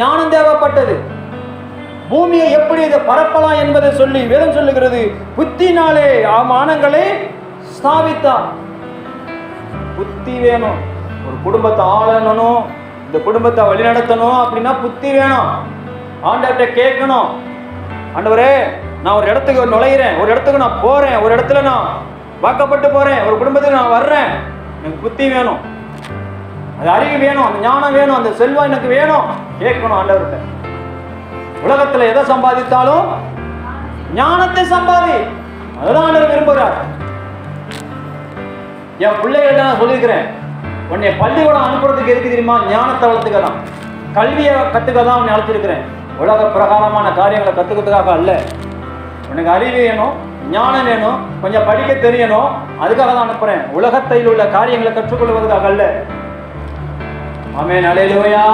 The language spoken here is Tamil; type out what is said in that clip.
ஞானம் தேவைப்பட்டது. பூமியை எப்படி இதை பரப்பலாம் என்பதை சொல்லி வேதம் சொல்லுகிறது, புத்தினாலே மானங்களை ஸ்தாபித்தார். புத்தி வேணும். ஒரு குடும்பத்தை ஆளணும், இந்த குடும்பத்தை வழிநடத்தணும் அப்படின்னா புத்தி வேணும். ஆண்டவர்கிட்ட கேட்கணும், ஆண்டவரே நான் ஒரு இடத்துக்கு நுழைகிறேன், ஒரு இடத்துக்கு நான் போறேன், ஒரு இடத்துல நான் வாக்கப்பட்டு போறேன், ஒரு குடும்பத்துக்கு நான் வர்றேன், எனக்கு புத்தி வேணும், அது அறிவு வேணும், அந்த ஞானம் வேணும், அந்த செல்வம் எனக்கு வேணும். கேட்கணும் ஆண்டவர்கிட்ட. உலகத்துல எதை சம்பாதித்தாலும் ஞானத்தை சம்பாதி, அதுதான் ஆண்டவர் விரும்புகிறார். என் பிள்ளைகள்ட்ட நான் சொல்லியிருக்கிறேன், உன்னை பள்ளிக்கூடம் அனுப்புறதுக்கு எதுக்கு தெரியுமா? ஞானத்தை வளர்த்துக்க தான், கல்வியை கற்றுக்க தான் உன்னை அழைச்சிருக்கிறேன். உலக பிரகாரமான காரியங்களை கற்றுக்கிறதுக்காக அல்ல. உனக்கு அறிவு வேணும், ஞானம் வேணும், கொஞ்சம் படிக்க தெரியணும், அதுக்காக தான் அனுப்புறேன். உலகத்தில் உள்ள காரியங்களை கற்றுக்கொள்வதற்காக அல்ல. ஆமென், அல்லேலூயா.